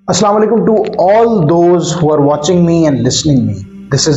Assalamu alaikum to all those who are watching me and listening me. This is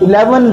11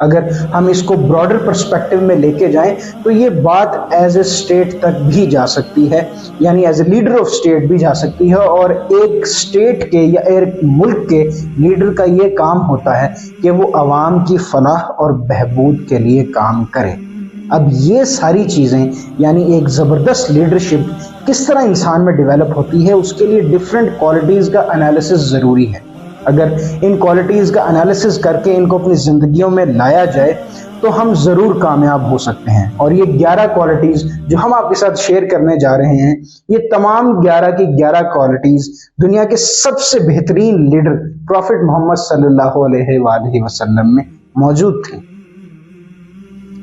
اگر ہم اس کو broader perspective میں لے کے جائیں تو یہ بات ایز اے اسٹیٹ تک بھی جا سکتی ہے، یعنی as a leader of state بھی جا سکتی ہے، اور ایک اسٹیٹ کے یا ایک ملک کے لیڈر کا یہ کام ہوتا ہے کہ وہ عوام کی فلاح اور بہبود کے لیے کام کرے۔ اب یہ ساری چیزیں یعنی ایک زبردست لیڈرشپ کس طرح انسان میں ڈیولپ ہوتی ہے، اس کے لیے ڈفرینٹ کوالٹیز کا انالیسس ضروری ہے۔ اگر ان کوالٹیز کا انالیسس کر کے ان کو اپنی زندگیوں میں لایا جائے تو ہم ضرور کامیاب ہو سکتے ہیں۔ اور یہ 11 کوالٹیز جو ہم آپ کے ساتھ شیئر کرنے جا رہے ہیں، یہ تمام 11 کی 11 کوالٹیز دنیا کے سب سے بہترین لیڈر پروفٹ محمد صلی اللہ علیہ وآلہ وسلم میں موجود تھی۔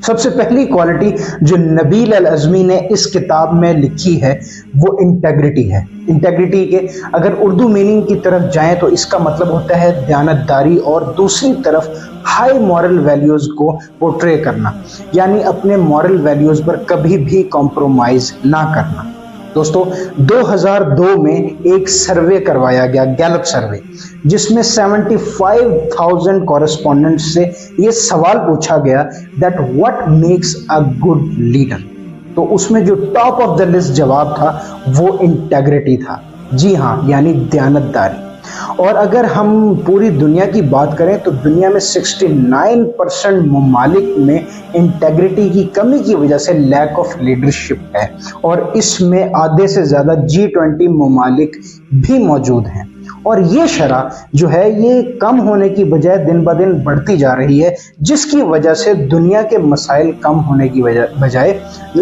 سب سے پہلی کوالٹی جو نبیل الازمی نے اس کتاب میں لکھی ہے وہ انٹیگریٹی ہے۔ انٹیگریٹی کے اگر اردو میننگ کی طرف جائیں تو اس کا مطلب ہوتا ہے دیانتداری، اور دوسری طرف ہائی مورل ویلیوز کو پورٹرے کرنا، یعنی اپنے مورل ویلیوز پر کبھی بھی کمپرومائز نہ کرنا۔ دوستو 2002 میں ایک سروے کروایا گیا، گیلپ سروے، جس میں 75,000 کورسپونڈنٹ سے یہ سوال پوچھا گیا that what makes a good leader. تو اس میں جو ٹاپ آف دا لسٹ جواب تھا وہ انٹیگریٹی تھا، جی ہاں، یعنی دیانتداری۔ اور اگر ہم پوری دنیا کی بات کریں تو دنیا میں 69% ممالک میں انٹیگریٹی کی کمی کی وجہ سے لیک آف لیڈرشپ ہے، اور اس میں آدھے سے زیادہ G20 ممالک بھی موجود ہیں۔ اور یہ شرح جو ہے یہ کم ہونے کی بجائے دن بدن بڑھتی جا رہی ہے، جس کی وجہ سے دنیا کے مسائل کم ہونے کی بجائے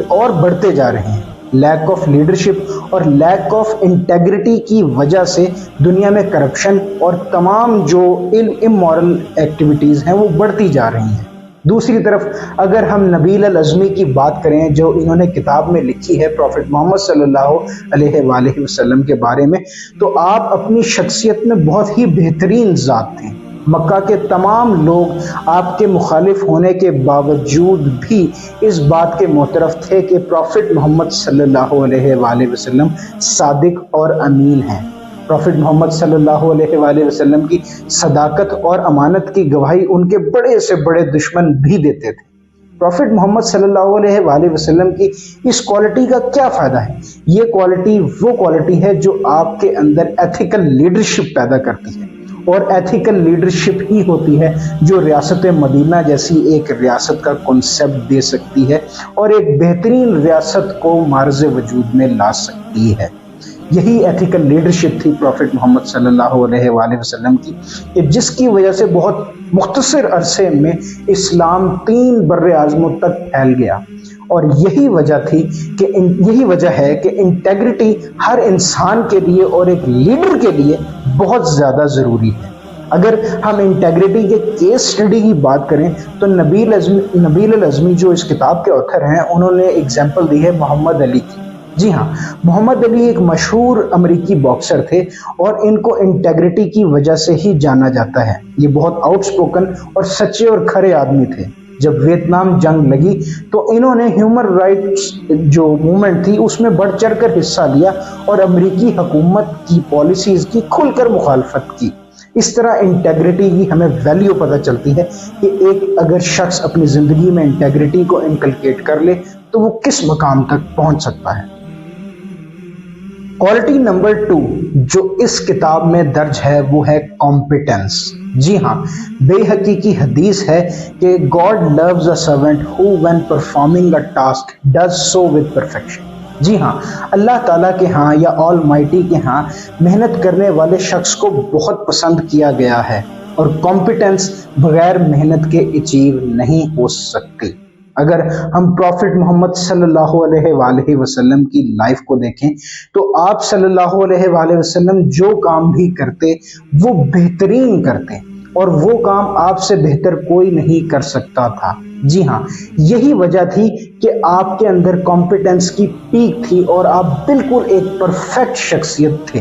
اور بڑھتے جا رہے ہیں۔ لیک آف لیڈرشپ اور لیک آف انٹیگریٹی کی وجہ سے دنیا میں کرپشن اور تمام جو امورل ایکٹیویٹیز ہیں وہ بڑھتی جا رہی ہیں۔ دوسری طرف اگر ہم نبیل الازمی کی بات کریں جو انہوں نے کتاب میں لکھی ہے پروفٹ محمد صلی اللہ علیہ وآلہ وسلم کے بارے میں، تو آپ اپنی شخصیت میں بہت ہی بہترین ذات تھے۔ مکہ کے تمام لوگ آپ کے مخالف ہونے کے باوجود بھی اس بات کے معترف تھے کہ پروفٹ محمد صلی اللہ علیہ وآلہ وسلم صادق اور امین ہیں۔ پروفٹ محمد صلی اللہ علیہ وآلہ وسلم کی صداقت اور امانت کی گواہی ان کے بڑے سے بڑے دشمن بھی دیتے تھے۔ پروفٹ محمد صلی اللہ علیہ وآلہ وسلم کی اس کوالٹی کا کیا فائدہ ہے؟ یہ کوالٹی وہ کوالٹی ہے جو آپ کے اندر ایتھیکل لیڈرشپ پیدا کرتی ہے، اور ایتھیکل لیڈرشپ ہی ہوتی ہے جو ریاست مدینہ جیسی ایک ریاست کا کنسیپٹ دے سکتی ہے اور ایک بہترین ریاست کو معرض وجود میں لا سکتی ہے۔ یہی ایتھیکل لیڈرشپ تھی پروفٹ محمد صلی اللہ علیہ وآلہ وسلم کی، کہ جس کی وجہ سے بہت مختصر عرصے میں اسلام 3 بر اعظموں تک پھیل گیا۔ اور یہی وجہ ہے کہ انٹیگریٹی ہر انسان کے لیے اور ایک لیڈر کے لیے بہت زیادہ ضروری ہے۔ اگر ہم انٹیگریٹی کے کیس اسٹڈی کی بات کریں تو نبیل الازمی جو اس کتاب کے آتھر ہیں، انہوں نے اگزامپل دی ہے محمد علی کی۔ جی ہاں، محمد علی ایک مشہور امریکی باکسر تھے اور ان کو انٹیگریٹی کی وجہ سے ہی جانا جاتا ہے۔ یہ بہت آؤٹ سپوکن اور سچے اور کھرے آدمی تھے۔ جب ویتنام جنگ لگی تو انہوں نے ہیومن رائٹس جو موومنٹ تھی اس میں بڑھ چڑھ کر حصہ لیا اور امریکی حکومت کی پالیسیز کی کھل کر مخالفت کی۔ اس طرح انٹیگریٹی کی ہمیں ویلیو پتہ چلتی ہے کہ ایک اگر شخص اپنی زندگی میں انٹیگریٹی کو انکلکیٹ کر لے تو وہ کس مقام تک پہنچ سکتا ہے۔ کوالٹی نمبر 2 جو اس کتاب میں درج ہے وہ ہے کمپیٹنس۔ جی ہاں، بے حقیقی حدیث ہے کہ God loves a servant who when performing a task does so with perfection۔ جی ہاں، اللہ تعالیٰ کے ہاں یا آل مائٹی کے ہاں محنت کرنے والے شخص کو بہت پسند کیا گیا ہے، اور کمپیٹنس بغیر محنت کے اچیو نہیں ہو سکتی۔ اگر ہم پروفٹ محمد صلی اللہ علیہ وآلہ وسلم کی لائف کو دیکھیں تو آپ صلی اللہ علیہ وآلہ وسلم جو کام بھی کرتے وہ بہترین کرتے، اور وہ کام آپ سے بہتر کوئی نہیں کر سکتا تھا۔ جی ہاں، یہی وجہ تھی کہ آپ کے اندر کمپیٹنس کی پیک تھی اور آپ بالکل ایک پرفیکٹ شخصیت تھے۔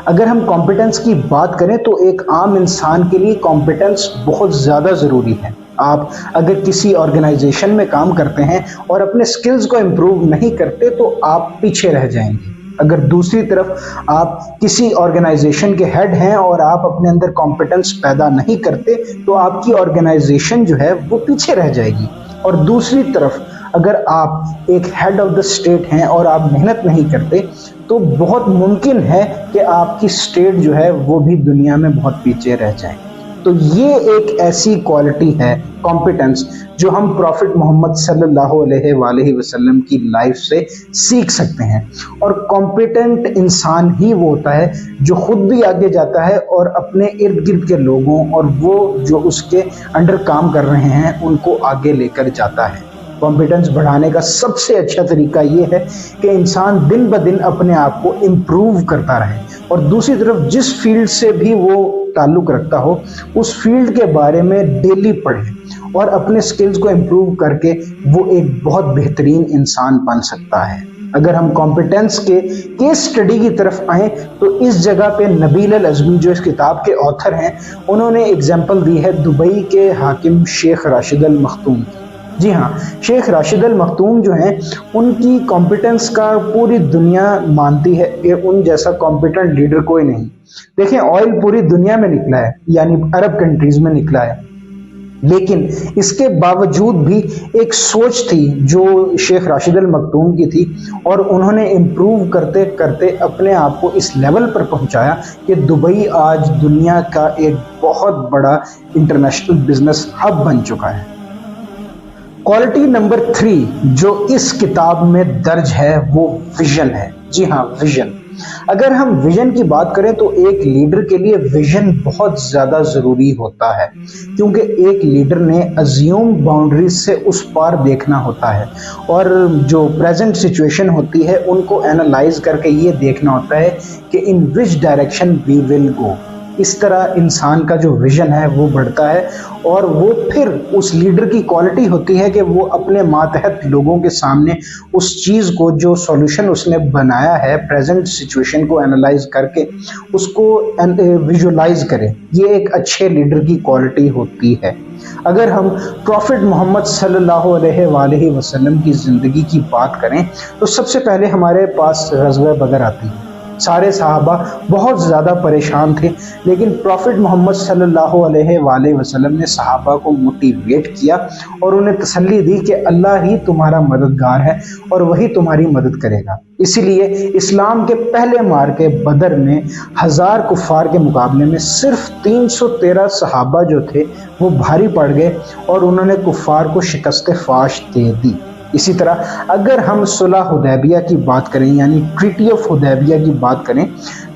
اگر ہم کمپیٹنس کی بات کریں تو ایک عام انسان کے لیے کمپیٹنس بہت زیادہ ضروری ہے۔ آپ اگر کسی آرگنائزیشن میں کام کرتے ہیں اور اپنے سکلز کو امپروو نہیں کرتے تو آپ پیچھے رہ جائیں گے۔ اگر دوسری طرف آپ کسی آرگنائزیشن کے ہیڈ ہیں اور آپ اپنے اندر کمپیٹنس پیدا نہیں کرتے تو آپ کی آرگنائزیشن جو ہے وہ پیچھے رہ جائے گی. اور دوسری طرف اگر آپ ایک ہیڈ آف دا اسٹیٹ ہیں اور آپ محنت نہیں کرتے تو بہت ممکن ہے کہ آپ کی اسٹیٹ جو ہے وہ بھی دنیا میں بہت پیچھے رہ جائے. تو یہ ایک ایسی کوالٹی ہے کمپیٹنس جو ہم پروفٹ محمد صلی اللہ علیہ وآلہ وسلم کی لائف سے سیکھ سکتے ہیں. اور کمپیٹنٹ انسان ہی وہ ہوتا ہے جو خود بھی آگے جاتا ہے اور اپنے ارد گرد کے لوگوں اور وہ جو اس کے انڈر کام کر رہے ہیں ان کو آگے لے کر جاتا ہے. کمپیٹنس بڑھانے کا سب سے اچھا طریقہ یہ ہے کہ انسان دن بدن اپنے آپ کو امپروو کرتا رہے اور دوسری طرف جس فیلڈ سے بھی وہ تعلق رکھتا ہو اس فیلڈ کے بارے میں ڈیلی پڑھے اور اپنے سکلز کو امپروو کر کے وہ ایک بہت بہترین انسان بن سکتا ہے. اگر ہم کمپیٹنس کے کیس اسٹڈی کی طرف آئیں تو اس جگہ پہ نبیل العظمی جو اس کتاب کے آتھر ہیں انہوں نے ایگزامپل دی ہے دبئی کے حاکم شیخ راشد المختوم. جی ہاں، شیخ راشد المختوم جو ہیں ان کی کمپیٹنس کا پوری دنیا مانتی ہے کہ ان جیسا کمپیٹنٹ لیڈر کوئی نہیں. دیکھیں آئل پوری دنیا میں نکلا ہے، یعنی عرب کنٹریز میں نکلا ہے، لیکن اس کے باوجود بھی ایک سوچ تھی جو شیخ راشد المختوم کی تھی اور انہوں نے امپروو کرتے کرتے اپنے آپ کو اس لیول پر پہنچایا کہ دبئی آج دنیا کا ایک بہت بڑا انٹرنیشنل بزنس ہب بن چکا ہے. کوالٹی نمبر 3 جو اس کتاب میں درج ہے وہ ویژن ہے. جی ہاں، ویژن. اگر ہم ویژن کی بات کریں تو ایک لیڈر کے لیے ویژن بہت زیادہ ضروری ہوتا ہے کیونکہ ایک لیڈر نے ازیوم باؤنڈریز سے اس پار دیکھنا ہوتا ہے اور جو پریزنٹ سچویشن ہوتی ہے ان کو اینالائز کر کے یہ دیکھنا ہوتا ہے کہ ان وچ ڈائریکشن وی ول گو. اس طرح انسان کا جو ویژن ہے وہ بڑھتا ہے اور وہ پھر اس لیڈر کی کوالٹی ہوتی ہے کہ وہ اپنے ماتحت لوگوں کے سامنے اس چیز کو جو سولوشن اس نے بنایا ہے پریزنٹ سچویشن کو اینالائز کر کے اس کو ویژولائز کرے. یہ ایک اچھے لیڈر کی کوالٹی ہوتی ہے. اگر ہم پروفٹ محمد صلی اللہ علیہ وآلہ وسلم کی زندگی کی بات کریں تو سب سے پہلے ہمارے پاس غزوہ بدر آتی ہے. سارے صحابہ بہت زیادہ پریشان تھے لیکن پروفٹ محمد صلی اللہ علیہ وآلہ وسلم نے صحابہ کو موٹیویٹ کیا اور انہیں تسلی دی کہ اللہ ہی تمہارا مددگار ہے اور وہی تمہاری مدد کرے گا. اسی لیے اسلام کے پہلے مارکے بدر میں 1000 کفار کے مقابلے میں صرف 313 صحابہ جو تھے وہ بھاری پڑ گئے اور انہوں نے کفار کو شکست فاش دے دی. اسی طرح اگر ہم صلح حدیبیہ کی بات کریں یعنی ٹریٹی آف حدیبیہ کی بات کریں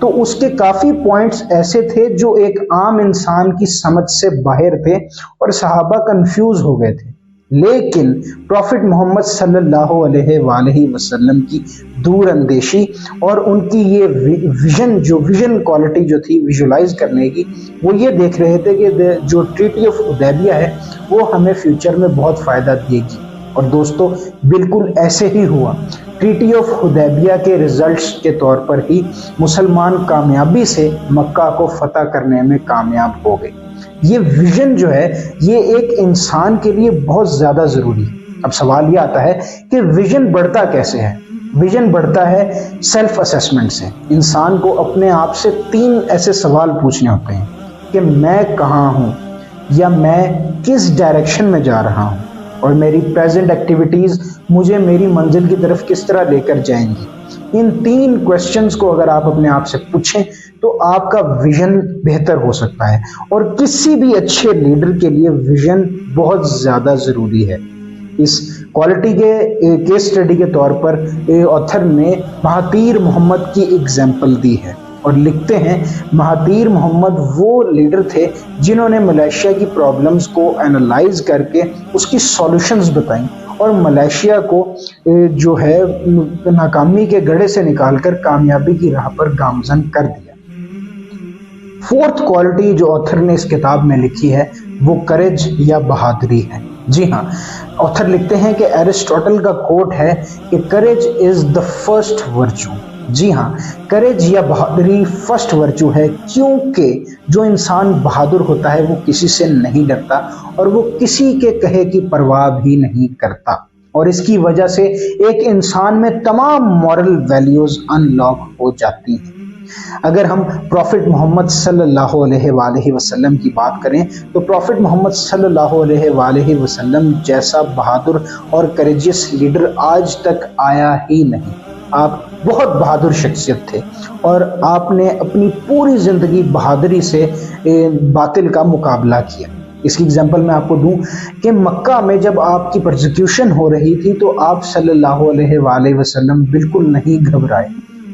تو اس کے کافی پوائنٹس ایسے تھے جو ایک عام انسان کی سمجھ سے باہر تھے اور صحابہ کنفیوز ہو گئے تھے. لیکن پروفٹ محمد صلی اللہ علیہ وآلہ وسلم کی دور اندیشی اور ان کی یہ ویژن کوالٹی جو تھی ویژولائز کرنے کی، وہ یہ دیکھ رہے تھے کہ جو ٹریٹی آف حدیبیہ ہے وہ ہمیں فیوچر میں بہت فائدہ دے گی. اور دوستو بالکل ایسے ہی ہوا. ٹریٹی آف حدیبیہ کے ریزلٹس کے طور پر ہی مسلمان کامیابی سے مکہ کو فتح کرنے میں کامیاب ہو گئے. یہ ویژن جو ہے یہ ایک انسان کے لیے بہت زیادہ ضروری ہے. اب سوال یہ آتا ہے کہ ویژن بڑھتا کیسے ہے؟ ویژن بڑھتا ہے سیلف اسیسمنٹ سے. انسان کو اپنے آپ سے 3 ایسے سوال پوچھنے ہوتے ہیں کہ میں کہاں ہوں، یا میں کس ڈائریکشن میں جا رہا ہوں، اور میری پریزنٹ ایکٹیویٹیز مجھے میری منزل کی طرف کس طرح لے کر جائیں گی. ان 3 کویسچنز کو اگر آپ اپنے آپ سے پوچھیں تو آپ کا ویژن بہتر ہو سکتا ہے. اور کسی بھی اچھے لیڈر کے لیے ویژن بہت زیادہ ضروری ہے. اس کوالٹی کے کیس اسٹڈی کے طور پر آتھر نے مہاتیر محمد کی ایگزامپل دی ہے اور لکھتے ہیں مہاتیر محمد وہ لیڈر تھے جنہوں نے ملیشیا کی پرابلمز کو اینالائز کر کے اس کی سولوشنز بتائیں اور ملیشیا کو جو ہے ناکامی کے گڑھے سے نکال کر کامیابی کی راہ پر گامزن کر دیا. 4th کوالٹی جو آتھر نے اس کتاب میں لکھی ہے وہ کریج یا بہادری ہے. جی ہاں، آتھر لکھتے ہیں کہ ایرسٹوٹل کا کوٹ ہے کہ courage is the first virtue. جی ہاں، کریج یا بہادری فرسٹ ورچو ہے کیونکہ جو انسان بہادر ہوتا ہے وہ کسی سے نہیں ڈرتا اور وہ کسی کے کہے کی پرواہ بھی نہیں کرتا. اور اس کی وجہ سے ایک انسان میں تمام مورل ویلیوز انلاک ہو جاتی ہیں۔ اگر ہم پروفٹ محمد صلی اللہ علیہ وآلہ وسلم کی بات کریں تو پروفٹ محمد صلی اللہ علیہ وآلہ وسلم جیسا بہادر اور کریجیس لیڈر آج تک آیا ہی نہیں۔ آپ بہت بہادر شخصیت تھے اور آپ نے اپنی پوری زندگی بہادری سے باطل کا مقابلہ کیا۔ اس کی اگزامپل میں آپ کو دوں کہ مکہ میں جب آپ کی پرسیکیوشن ہو رہی تھی تو آپ صلی اللہ علیہ وآلہ وسلم بالکل نہیں گھبرائے،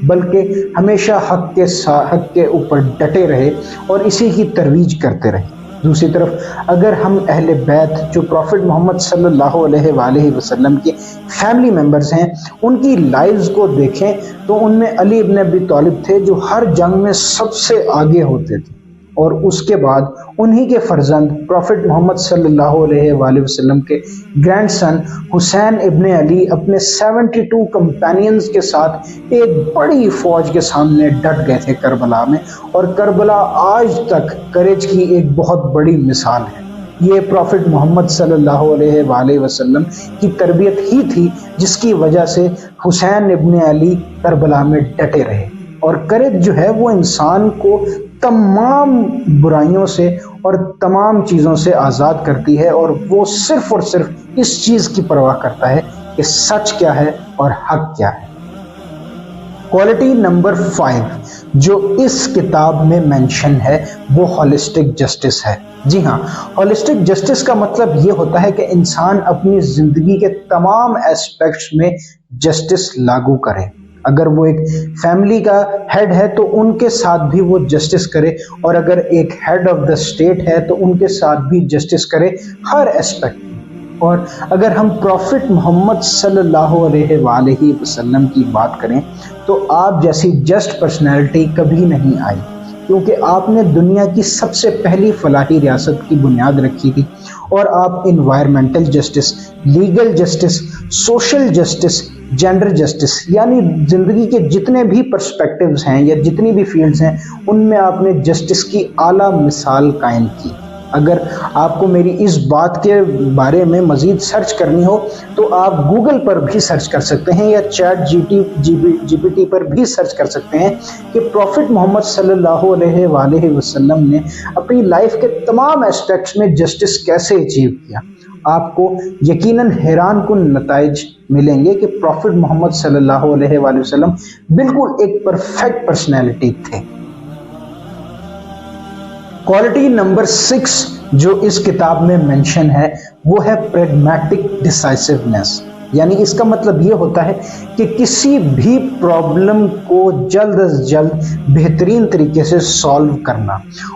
بلکہ ہمیشہ حق کے اوپر ڈٹے رہے اور اسی کی ترویج کرتے رہے۔ دوسری طرف اگر ہم اہل بیت جو پروفٹ محمد صلی اللہ علیہ وآلہ وسلم کے فیملی ممبرز ہیں ان کی لائیوز کو دیکھیں تو ان میں علی ابن ابی طالب تھے جو ہر جنگ میں سب سے آگے ہوتے تھے، اور اس کے بعد انہی کے فرزند پروفٹ محمد صلی اللہ علیہ وآلہ وسلم کے گرینڈ سن حسین ابن علی اپنے 72 کمپینینز کے ساتھ ایک بڑی فوج کے سامنے ڈٹ گئے تھے کربلا میں، اور کربلا آج تک کریج کی ایک بہت بڑی مثال ہے۔ یہ پروفٹ محمد صلی اللہ علیہ وآلہ وسلم کی تربیت ہی تھی جس کی وجہ سے حسین ابن علی کربلا میں ڈٹے رہے، اور کریج جو ہے وہ انسان کو تمام برائیوں سے اور تمام چیزوں سے آزاد کرتی ہے، اور وہ صرف اور صرف اس چیز کی پرواہ کرتا ہے کہ سچ کیا ہے اور حق کیا ہے۔ کوالٹی نمبر 5 جو اس کتاب میں مینشن ہے وہ ہولسٹک جسٹس ہے۔ جی ہاں، ہولسٹک جسٹس کا مطلب یہ ہوتا ہے کہ انسان اپنی زندگی کے تمام ایسپیکٹس میں جسٹس لاگو کرے۔ اگر وہ ایک فیملی کا ہیڈ ہے تو ان کے ساتھ بھی وہ جسٹس کرے، اور اگر ایک ہیڈ آف دا اسٹیٹ ہے تو ان کے ساتھ بھی جسٹس کرے ہر ایسپیکٹ میں۔ اور اگر ہم پروفٹ محمد صلی اللہ علیہ وآلہ وسلم کی بات کریں تو آپ جیسی جسٹ پرسنالٹی کبھی نہیں آئی، کیونکہ آپ نے دنیا کی سب سے پہلی فلاحی ریاست کی بنیاد رکھی تھی، اور آپ environmental justice, legal justice, social justice, gender justice, یعنی زندگی کے جتنے بھی پرسپیکٹیوز ہیں یا جتنی بھی فیلڈز ہیں ان میں آپ نے جسٹس کی اعلیٰ مثال قائم کی۔ اگر آپ کو میری اس بات کے بارے میں مزید سرچ کرنی ہو تو آپ گوگل پر بھی سرچ کر سکتے ہیں یا چیٹ جی پی ٹی پر بھی سرچ کر سکتے ہیں کہ پروفٹ محمد صلی اللہ علیہ وآلہ وسلم نے اپنی لائف کے تمام اسپیکٹس میں جسٹس کیسے اچیو کیا۔ آپ کو یقیناً حیران کن نتائج ملیں گے کہ پروفٹ محمد صلی اللہ علیہ وآلہ وسلم بالکل ایک پرفیکٹ پرسنالٹی تھے۔ کوالٹی نمبر 6 جو اس کتاب میں مینشن ہے وہ ہے پریگمیٹک ڈیسائسونیس، یعنی اس کا مطلب یہ ہوتا ہے کہ کسی بھی پرابلم کو جلد از جلد بہترین طریقے سے سالو کرنا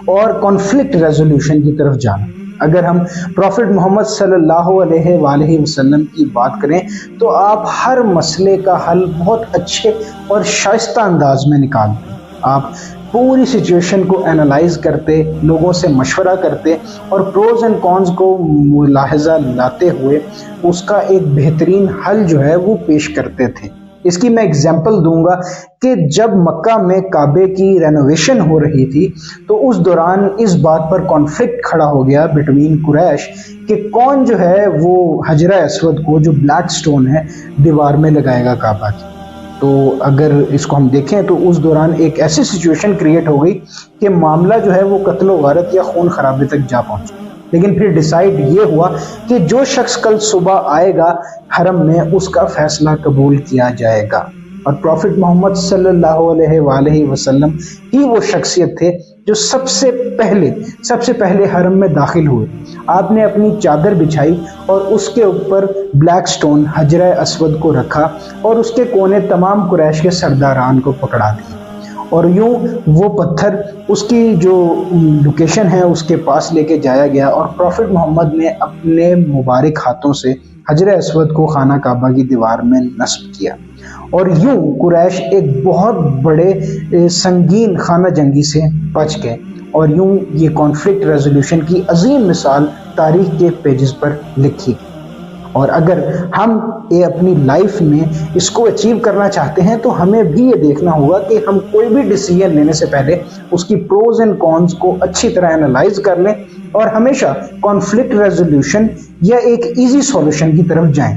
اور کانفلکٹ ریزولوشن کی طرف جانا۔ اگر ہم پروفٹ محمد صلی اللہ علیہ وآلہ وسلم کی بات کریں تو آپ ہر مسئلے کا حل بہت اچھے اور شائستہ انداز میں نکالتے ہیں۔ آپ پوری سچویشن کو اینالائز کرتے، لوگوں سے مشورہ کرتے اور پروز اینڈ کونز کو ملاحظہ لاتے ہوئے اس کا ایک بہترین حل جو ہے وہ پیش کرتے تھے۔ اس کی میں اگزامپل دوں گا کہ جب مکہ میں کعبے کی رینوویشن ہو رہی تھی تو اس دوران اس بات پر کانفلکٹ کھڑا ہو گیا بٹوین قریش کہ کون جو ہے وہ حجرہ اسود کو جو بلیک سٹون ہے دیوار میں لگائے گا کعبہ کی۔ تو اگر اس کو ہم دیکھیں تو اس دوران ایک ایسی سچویشن کریٹ ہو گئی کہ معاملہ جو ہے وہ قتل و غارت یا خون خرابے تک جا پہنچا، لیکن پھر ڈیسائیڈ یہ ہوا کہ جو شخص کل صبح آئے گا حرم میں اس کا فیصلہ قبول کیا جائے گا، اور پروفٹ محمد صلی اللہ علیہ وآلہ وسلم ہی وہ شخصیت تھے جو سب سے پہلے حرم میں داخل ہوئے۔ آپ نے اپنی چادر بچھائی اور اس کے اوپر بلیک سٹون حجرہ اسود کو رکھا اور اس کے کونے تمام قریش کے سرداران کو پکڑا دیے، اور یوں وہ پتھر اس کی جو لوکیشن ہے اس کے پاس لے کے جایا گیا، اور پروفٹ محمد نے اپنے مبارک ہاتھوں سے حجرہ اسود کو خانہ کعبہ کی دیوار میں نصب کیا، اور یوں قریش ایک بہت بڑے سنگین خانہ جنگی سے بچ گئے، اور یوں یہ کانفلکٹ ریزولوشن کی عظیم مثال تاریخ کے پیجز پر لکھی۔ اور اگر ہم اپنی لائف میں اس کو اچیو کرنا چاہتے ہیں تو ہمیں بھی یہ دیکھنا ہوگا کہ ہم کوئی بھی ڈیسیژن لینے سے پہلے اس کی پروز اینڈ کونز کو اچھی طرح اینالائز کر لیں اور ہمیشہ کانفلکٹ ریزولوشن یا ایک ایزی سولوشن کی طرف جائیں۔